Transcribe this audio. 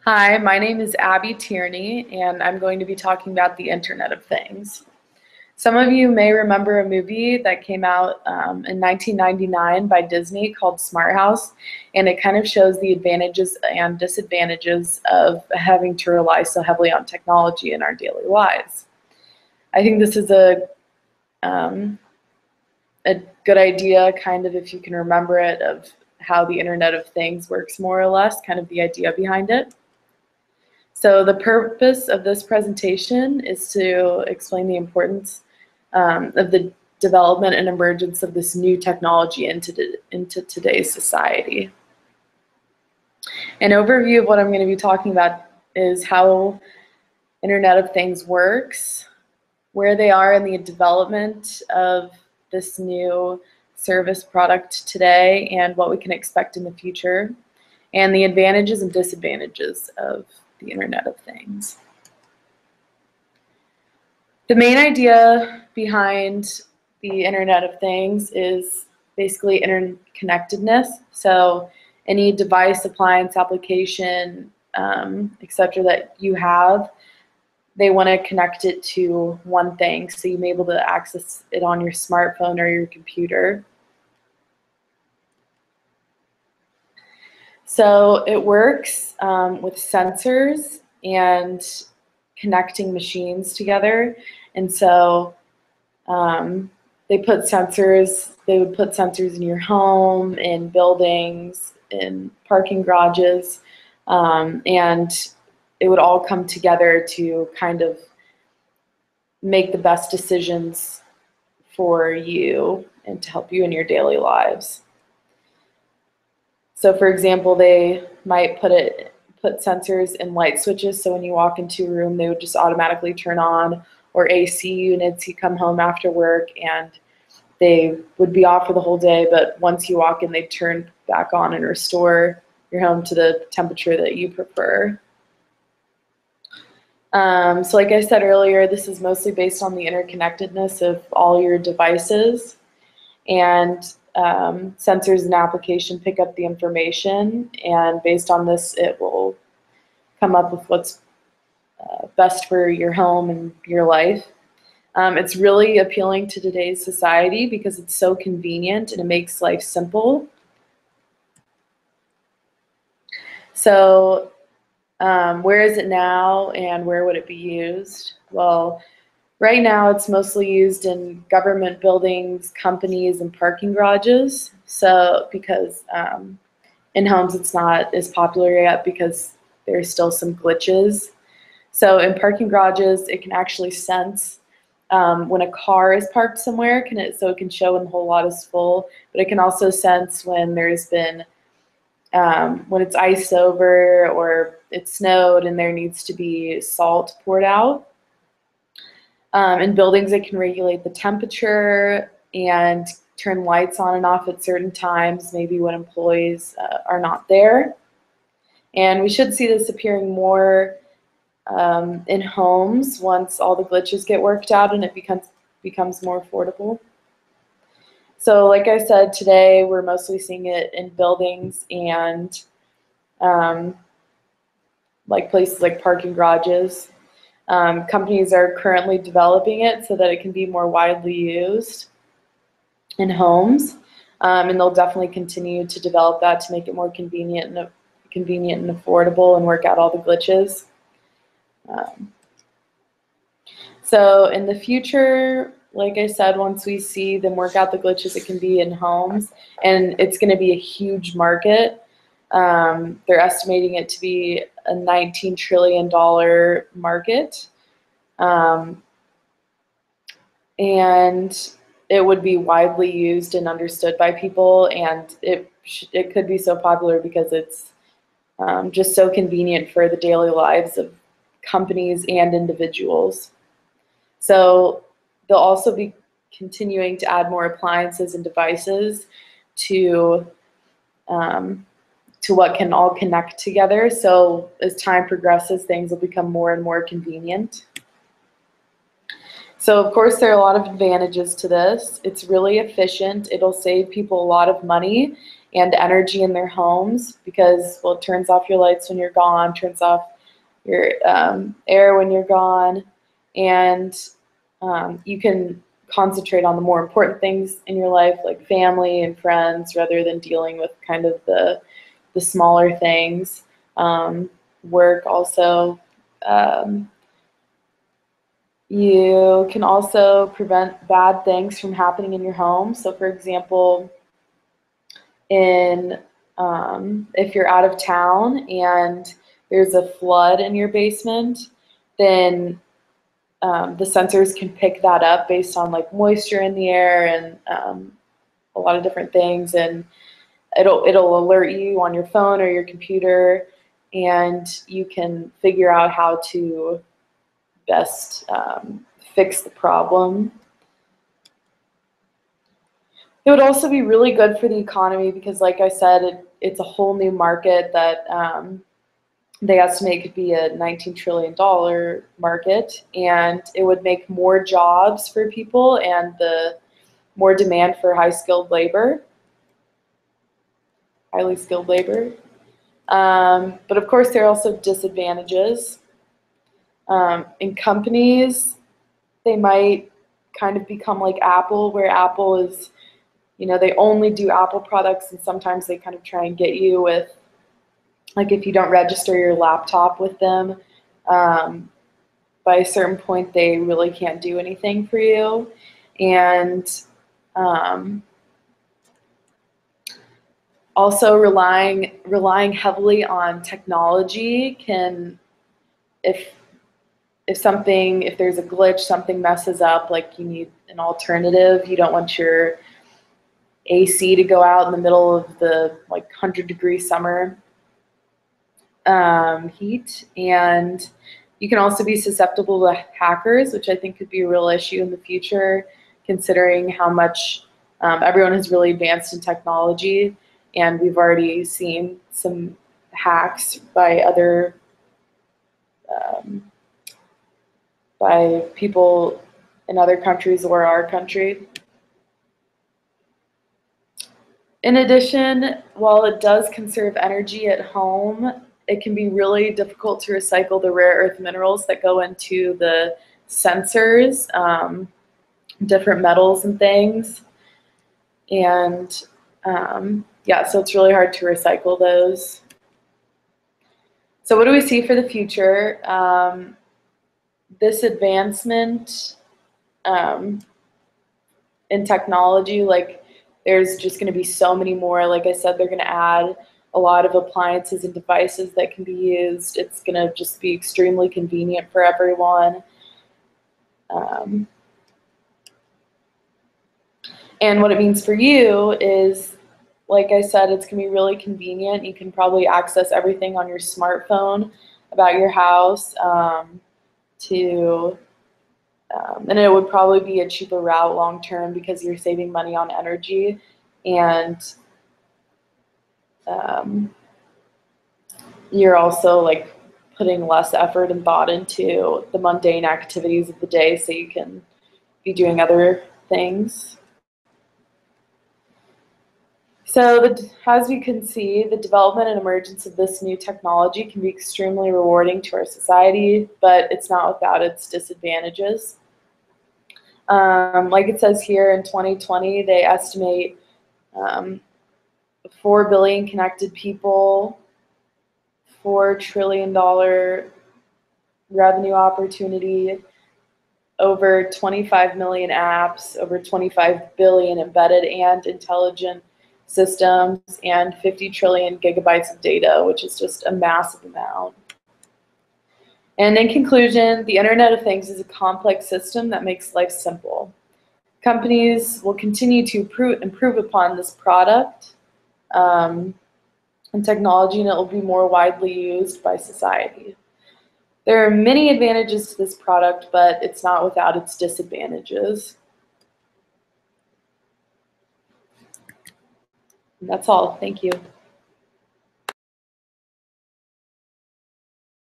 Hi, my name is Abby Tierney, and I'm going to be talking about the Internet of Things. Some of you may remember a movie that came out in 1999 by Disney called Smart House, and it kind of shows the advantages and disadvantages of having to rely so heavily on technology in our daily lives. I think this is um, a good idea, kind of, if you can remember it, of how the Internet of Things works more or less, kind of the idea behind it. So the purpose of this presentation is to explain the importance of the development and emergence of this new technology into today's society. An overview of what I'm going to be talking about is how Internet of Things works, where they are in the development of this new service product today, and what we can expect in the future, and the advantages and disadvantages of the Internet of Things. The main idea behind the Internet of Things is basically interconnectedness. So any device, appliance, application, etc. that you have, they want to connect it to one thing, so you may be able to access it on your smartphone or your computer. So it works with sensors and connecting machines together. And so they would put sensors in your home, in buildings, in parking garages, and it would all come together to kind of make the best decisions for you and to help you in your daily lives. So for example, they might put sensors in light switches, so when you walk into a room, they would just automatically turn on, or AC units, you come home after work and they would be off for the whole day, but once you walk in, they turn back on and restore your home to the temperature that you prefer. So like I said earlier, this is mostly based on the interconnectedness of all your devices, and sensors and application pick up the information, and based on this, it will come up with what's best for your home and your life. It's really appealing to today's society because it's so convenient and it makes life simple. So where is it now and where would it be used? Well, right now it's mostly used in government buildings, companies, and parking garages. So because in homes it's not as popular yet because there's still some glitches. So in parking garages, it can actually sense when a car is parked somewhere, so it can show when the whole lot is full, but it can also sense when there's been, when it's iced over or it snowed and there needs to be salt poured out. In buildings, it can regulate the temperature and turn lights on and off at certain times, maybe when employees are not there. And we should see this appearing more in homes once all the glitches get worked out and it becomes more affordable. So like I said, today we're mostly seeing it in buildings and like places like parking garages. Companies are currently developing it so that it can be more widely used in homes, and they'll definitely continue to develop that to make it more convenient and affordable and work out all the glitches. So in the future, like I said, once we see them work out the glitches, it can be in homes, and it's going to be a huge market. They're estimating it to be a $19 trillion market, and it would be widely used and understood by people, and it could be so popular because it's just so convenient for the daily lives of companies and individuals. So they'll also be continuing to add more appliances and devices to what can all connect together. So as time progresses, things will become more and more convenient. So of course there are a lot of advantages to this. It's really efficient. It'll save people a lot of money, and energy in their homes because, well, it turns off your lights when you're gone, turns off your air when you're gone, and you can concentrate on the more important things in your life, like family and friends, rather than dealing with kind of the smaller things. Work also. You can also prevent bad things from happening in your home. So, for example, if you're out of town and there's a flood in your basement, then the sensors can pick that up based on like moisture in the air and a lot of different things, and it'll alert you on your phone or your computer, and you can figure out how to best fix the problem. It would also be really good for the economy because, like I said, it's a whole new market that they estimate could be a $19 trillion market, and it would make more jobs for people and the more demand for highly skilled labor. But of course, there are also disadvantages. In companies, they might kind of become like Apple, where Apple is, they only do Apple products, and sometimes they kind of try and get you with, like, if you don't register your laptop with them, by a certain point, they really can't do anything for you. And also relying heavily on technology can, if there's a glitch, something messes up, like you need an alternative, you don't want your AC to go out in the middle of the 100-degree summer heat. And you can also be susceptible to hackers, which I think could be a real issue in the future, considering how much everyone has really advanced in technology, and we've already seen some hacks by other by people in other countries or our country. In addition, while it does conserve energy at home, it can be really difficult to recycle the rare earth minerals that go into the sensors, different metals and things. And yeah, so it's really hard to recycle those. So what do we see for the future? This advancement in technology, there's just going to be so many more. Like I said, they're going to add a lot of appliances and devices that can be used. It's going to just be extremely convenient for everyone. And what it means for you is, like I said, it's going to be really convenient. You can probably access everything on your smartphone about your house, and it would probably be a cheaper route long term because you're saving money on energy, and you're also putting less effort and thought into the mundane activities of the day, so you can be doing other things. So as we can see, the development and emergence of this new technology can be extremely rewarding to our society, but it's not without its disadvantages. Like it says here, in 2020, they estimate 4 billion connected people, $4 trillion revenue opportunity, over 25 million apps, over 25 billion embedded and intelligent systems, and 50 trillion gigabytes of data, which is just a massive amount. And in conclusion, the Internet of Things is a complex system that makes life simple. Companies will continue to improve upon this product and technology, and it will be more widely used by society. There are many advantages to this product, but it's not without its disadvantages. And that's all. Thank you.